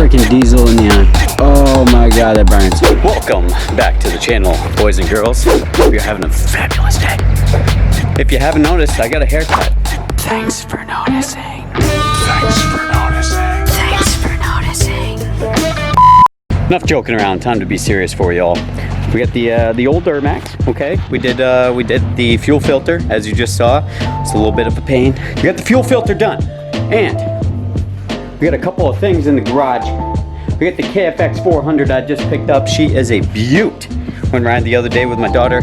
freaking diesel in the eye. Oh my god, that burns. Welcome back to the channel, boys and girls. Hope you're having a fabulous day. If you haven't noticed, I got a haircut. Thanks for noticing. Thanks for noticing. Thanks for noticing. Enough joking around, time to be serious for y'all. We got the old Duramax, okay? We did the fuel filter, as you just saw. It's a little bit of a pain. We got the fuel filter done. And we got a couple of things in the garage. We got the KFX 400 I just picked up. She is a beaut. Went riding the other day with my daughter.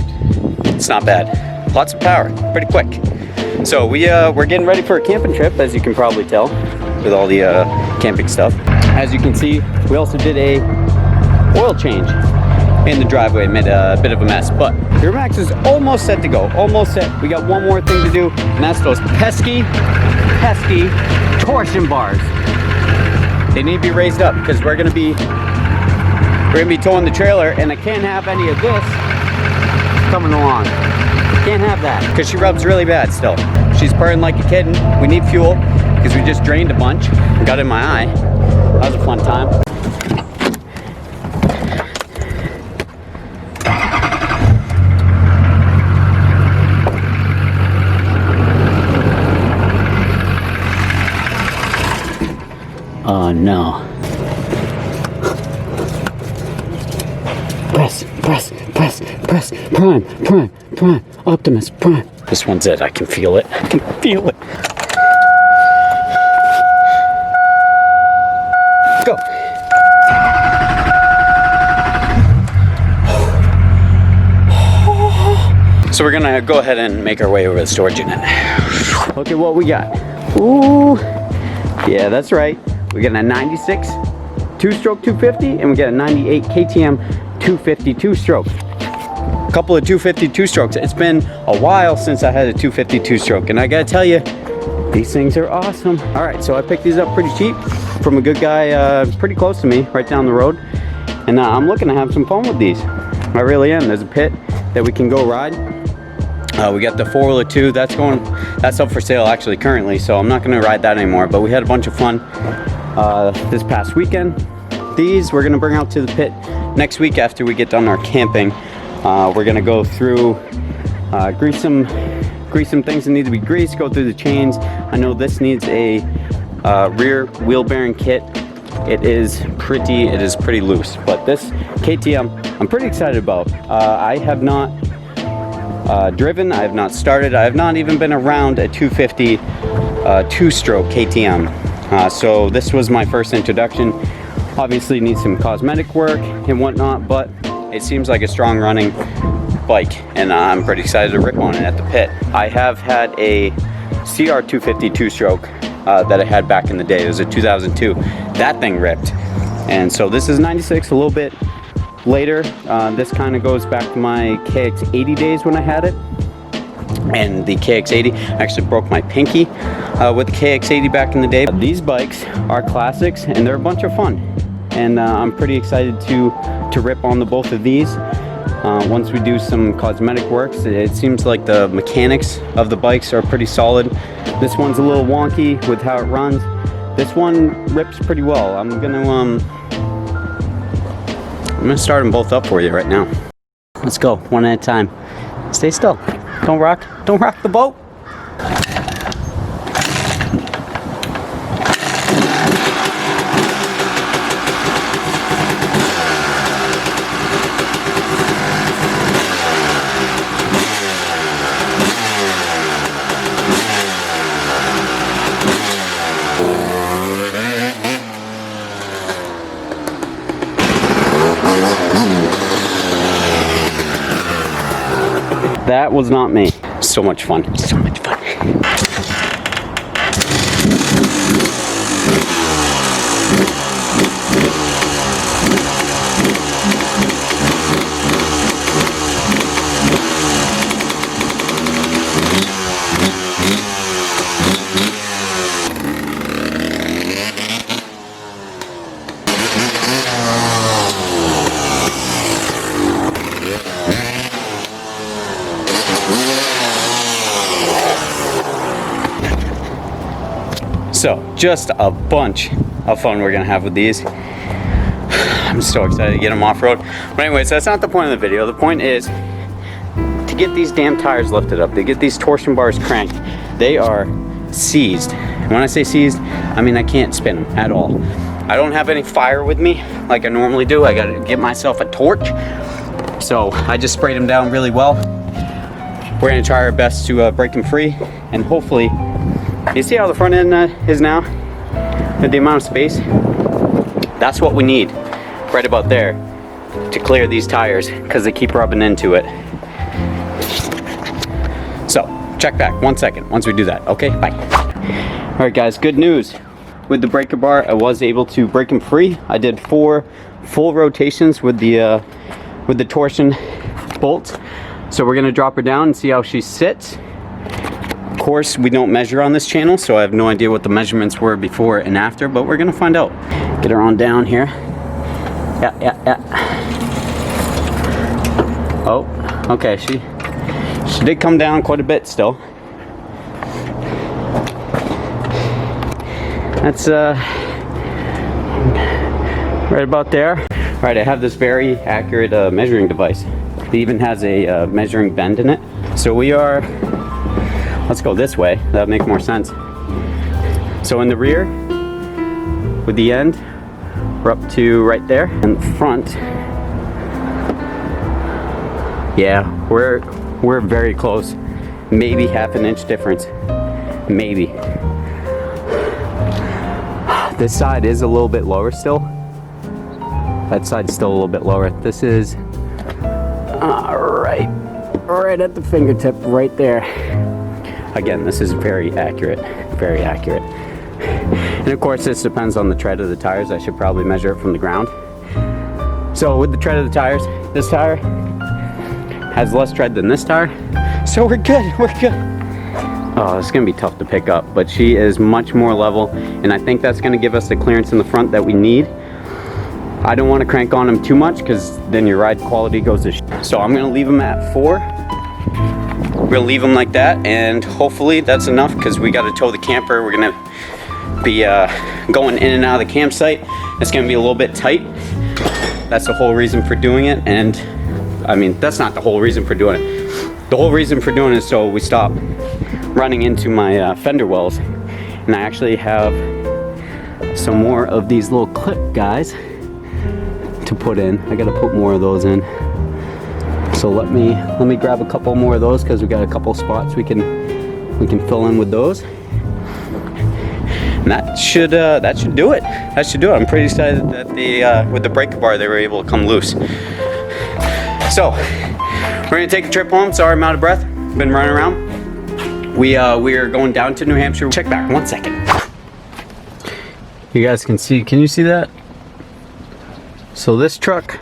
It's not bad. Lots of power, pretty quick. So we're getting ready for a camping trip, as you can probably tell, with all the camping stuff. As you can see, we also did a oil change in the driveway, made a bit of a mess, but the Duramax is almost set to go, almost set. We got one more thing to do, and that's those pesky torsion bars. They need to be raised up because we're gonna be towing the trailer, and I can't have any of this coming along. Can't have that because she rubs really bad still. She's purring like a kitten. We need fuel because we just drained a bunch. Got in my eye. That was a fun time. Oh no. Press, prime, Optimus, prime. This one's it, I can feel it. I can feel it. Go. So we're gonna go ahead and make our way over to the storage unit. Look at what we got. Ooh, yeah, that's right. We got a 96 two-stroke 250, and we got a 98 KTM 250 two-stroke. A couple of 250 two-strokes. It's been a while since I had a 250 two-stroke, and I gotta tell you, these things are awesome. All right, so I picked these up pretty cheap from a good guy pretty close to me, right down the road, and I'm looking to have some fun with these. I really am. There's a pit that we can go ride. We got the 4-wheeler 2, that's up for sale actually currently, so I'm not gonna ride that anymore, but we had a bunch of fun this past weekend. These we're gonna bring out to the pit next week after we get done our camping. We're gonna go through, grease some things that need to be greased, go through the chains. I know this needs a rear wheel bearing kit. It is pretty loose, but this KTM I'm pretty excited about. I have not driven, I have not started, I have not even been around a 250 two-stroke KTM. So this was my first introduction. Obviously needs some cosmetic work and whatnot, but it seems like a strong running bike, and I'm pretty excited to rip on it at the pit. I have had a CR 250 two-stroke that I had back in the day. It was a 2002. That thing ripped. And so this is 96, a little bit later. This kind of goes back to my KX80 days when I had it. And the KX80 actually broke my pinky with the KX80 back in the day. These bikes are classics, and they're a bunch of fun, and I'm pretty excited to rip on the both of these. Once we do some cosmetic works, it seems like the mechanics of the bikes are pretty solid. This one's a little wonky with how it runs. This one rips pretty well. I'm gonna start them both up for you right now. Let's go one at a time. Stay still. Don't rock the boat. That was not me. So much fun. So much fun. So just a bunch how fun we're gonna have with these. I'm so excited to get them off-road. But anyways, that's not the point of the video. The point is to get these damn tires lifted up, to get these torsion bars cranked. They are seized. And when I say seized, I mean I can't spin them at all. I don't have any fire with me like I normally do. I gotta get myself a torch. So I just sprayed them down really well. We're gonna try our best to break them free, and hopefully, you see how the front end is now? With the amount of space? That's what we need, right about there, to clear these tires, because they keep rubbing into it. So, check back 1 second once we do that. Okay, bye. All right guys, good news. With the breaker bar, I was able to break them free. I did 4 full rotations with the torsion bolts. So we're gonna drop her down and see how she sits. Of course, we don't measure on this channel, so I have no idea what the measurements were before and after, but we're gonna find out. Get her on down here. Yeah. Oh, okay, she did come down quite a bit still. That's right about there. All right, I have this very accurate measuring device. It even has a measuring bend in it. So we are, let's go this way. That'd make more sense. So in the rear, with the end, we're up to right there. In the front, yeah, we're very close. Maybe half an inch difference, maybe. This side is a little bit lower still. That side's still a little bit lower. This is right at the fingertip, right there. Again, this is very accurate, very accurate. And of course, this depends on the tread of the tires. I should probably measure it from the ground. So with the tread of the tires, this tire has less tread than this tire. So we're good. Oh, it's gonna be tough to pick up, but she is much more level, and I think that's gonna give us the clearance in the front that we need. I don't want to crank on them too much because then your ride quality goes to shit. So I'm gonna leave them at 4. We're gonna leave them like that, and hopefully that's enough because we got to tow the camper. We're gonna be going in and out of the campsite. It's gonna be a little bit tight. That's the whole reason for doing it, and I mean that's not the whole reason for doing it. The whole reason for doing it is so we stop running into my fender wells. And I actually have some more of these little clip guys to put in. I gotta put more of those in. So let me grab a couple more of those because we got a couple spots we can fill in with those. And that should do it. That should do it. I'm pretty excited that with the breaker bar they were able to come loose. So we're gonna take a trip home. Sorry, I'm out of breath. Been running around. We are going down to New Hampshire. Check back 1 second. You guys can you see that? So this truck,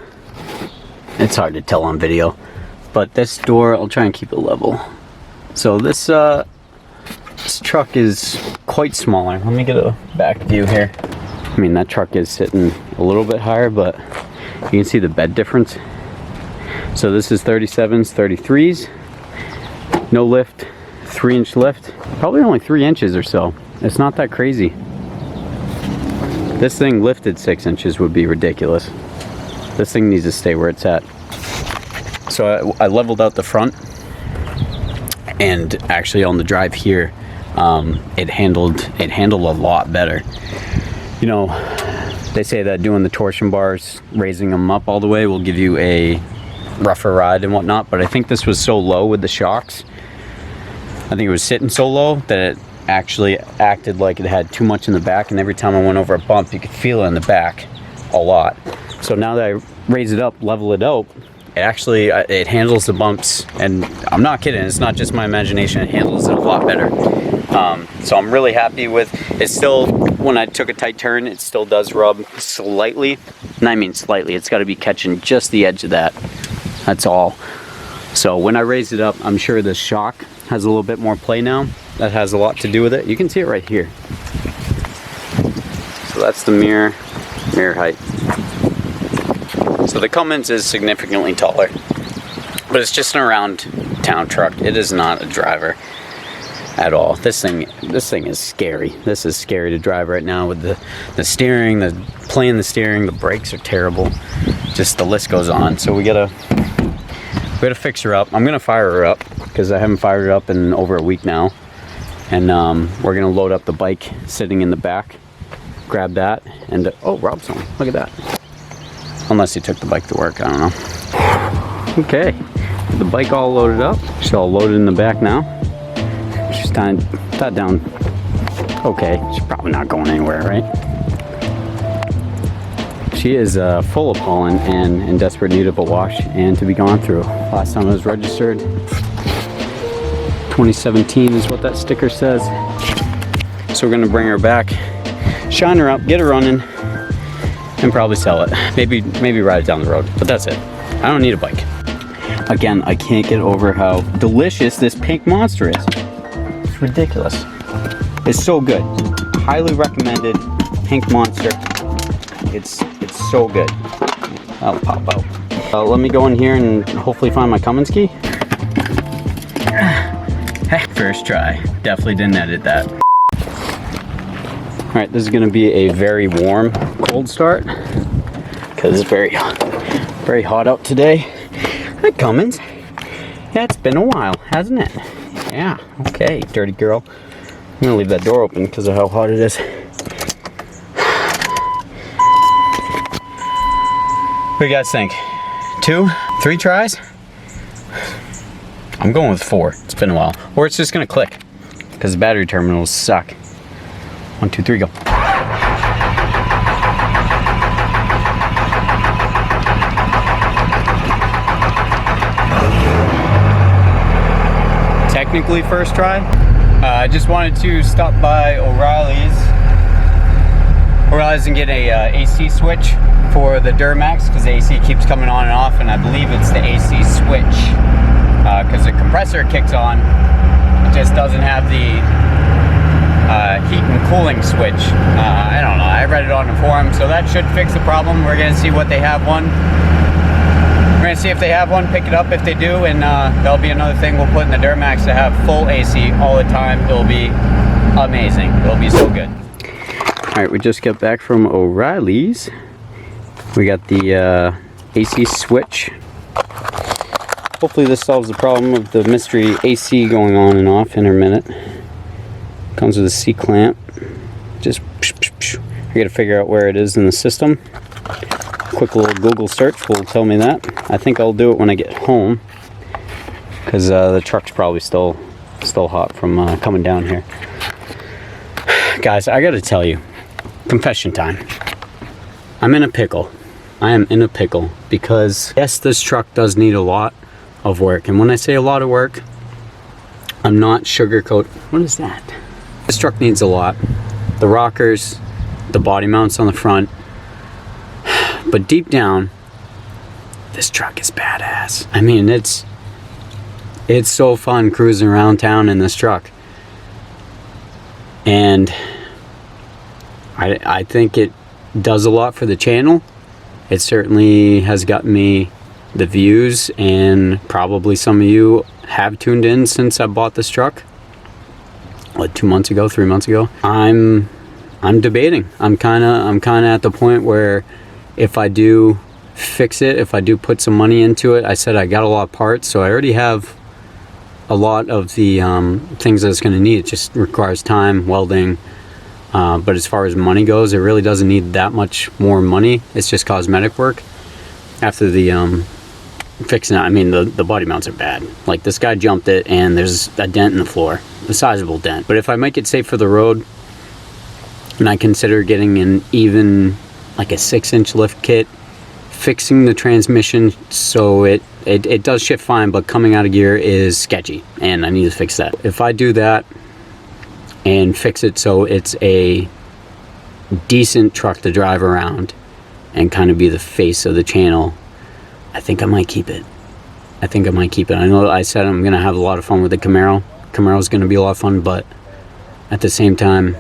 it's hard to tell on video, but this door, I'll try and keep it level. So this truck is quite smaller. Let me get a back view here. I mean, that truck is sitting a little bit higher, but you can see the bed difference. So this is 37s, 33s, no lift, 3-inch lift, probably only 3 inches or so. It's not that crazy. This thing lifted 6 inches would be ridiculous. This thing needs to stay where it's at. So I leveled out the front, and actually on the drive here, it handled a lot better. You know, they say that doing the torsion bars, raising them up all the way, will give you a rougher ride and whatnot, but I think this was so low with the shocks. I think it was sitting so low that it actually acted like it had too much in the back, and every time I went over a bump you could feel it in the back a lot. So now that I raise it up, level it out, it handles the bumps, and I'm not kidding, it's not just my imagination, it handles it a lot better. So I'm really happy with it. Still, when I took a tight turn, it still does rub slightly, and I mean slightly, it's got to be catching just the edge of that, that's all. So when I raise it up, I'm sure the shock has a little bit more play now. That has a lot to do with it. You can see it right here. So that's the mirror height. So the Cummins is significantly taller, but it's just an around town truck. It is not a driver. at all. This thing is scary. This is scary to drive right now with the steering, playing the steering. The brakes are terrible. Just the list goes on. So we gotta fix her up. I'm gonna fire her up because I haven't fired her up in over a week now. And we're gonna load up the bike sitting in the back. Grab that and oh, Rob's home. Look at that. Unless he took the bike to work, I don't know. Okay, the bike all loaded up. She's all loaded in the back now. She's tied down. Okay, she's probably not going anywhere, right? She is full of pollen and in desperate need of a wash and to be gone through. Last time I was registered, 2017 is what that sticker says. So we're gonna bring her back, shine her up, get her running, and probably sell it. Maybe ride it down the road, but that's it. I don't need a bike. Again, I can't get over how delicious this pink monster is. It's ridiculous. It's so good. Highly recommended pink monster. It's so good. That'll pop out. Let me go in here and hopefully find my Cummins key. First try. Definitely didn't edit that. All right, this is gonna be a very warm, cold start because it's very hot out today. Hi, Cummins. Yeah, it's been a while, hasn't it? Yeah, okay, dirty girl. I'm gonna leave that door open because of how hot it is. What do you guys think? 2, 3 tries? I'm going with 4. It's been a while. Or it's just gonna click because the battery terminals suck. 1, 2, 3, go. Technically first try. I just wanted to stop by O'Reilly's and get a AC switch for the Duramax because the AC keeps coming on and off, and I believe it's the AC switch because the compressor kicks on. It just doesn't have the heat and cooling switch. I don't know. I read it on the forum, so that should fix the problem. We're gonna see what they have one. We're gonna see if they have one, pick it up if they do, and that'll be another thing we'll put in the Duramax to have full AC all the time. It'll be amazing. It'll be so good. All right, we just got back from O'Reilly's. We got the AC switch. Hopefully this solves the problem of the mystery AC going on and off intermittent. Comes with a C-clamp. Just I gotta figure out where it is in the system. Quick little Google search will tell me that. I think I'll do it when I get home because the truck's probably still hot from coming down here. Guys, I gotta tell you, confession time. I'm in a pickle. I am in a pickle because yes, this truck does need a lot of work, and when I say a lot of work, I'm not sugarcoat. What is that? This truck needs a lot. The rockers, the body mounts on the front. But deep down, this truck is badass. I mean, it's so fun cruising around town in this truck. And I think it does a lot for the channel. It certainly has gotten me the views, and probably some of you have tuned in since I bought this truck. What, 2 months ago, 3 months ago? I'm debating. I'm kind of at the point where if I do fix it, if I do put some money into it, I said I got a lot of parts, so I already have a lot of the things that it's going to need. It just requires time, welding, but as far as money goes, it really doesn't need that much more money. It's just cosmetic work. After the fixing it, I mean, the body mounts are bad. Like, this guy jumped it and there's a dent in the floor, a sizable dent. But if I make it safe for the road, and I consider getting an even, like a 6-inch lift kit, fixing the transmission so it does shift fine, but coming out of gear is sketchy, and I need to fix that. If I do that and fix it so it's a decent truck to drive around and kind of be the face of the channel, I think I might keep it. I know I said I'm gonna have a lot of fun with the Camaro. Camaro's gonna be a lot of fun, but at the same time,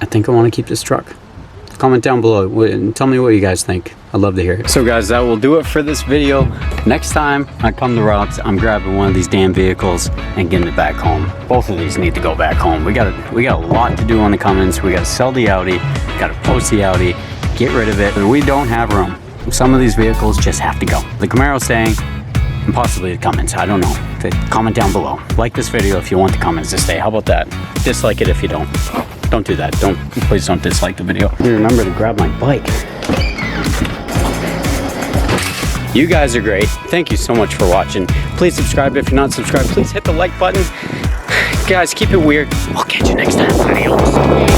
I think I want to keep this truck. Comment down below and tell me what you guys think. I'd love to hear it. So guys, that will do it for this video. Next time I come to Rocks, I'm grabbing one of these damn vehicles and getting it back home. Both of these need to go back home. We got a lot to do on the Cummins. We got to sell the Audi, got to post the Audi, get rid of it. We don't have room. Some of these vehicles just have to go. The Camaro's staying, and possibly the Cummins. I don't know. Comment down below. Like this video if you want the Cummins to stay. How about that? Dislike it if you don't. Don't do that. Please don't dislike the video. Remember to grab my bike. You guys are great. Thank you so much for watching. Please subscribe if you're not subscribed. Please hit the like button. Guys, keep it weird. We'll catch you next time. Adios.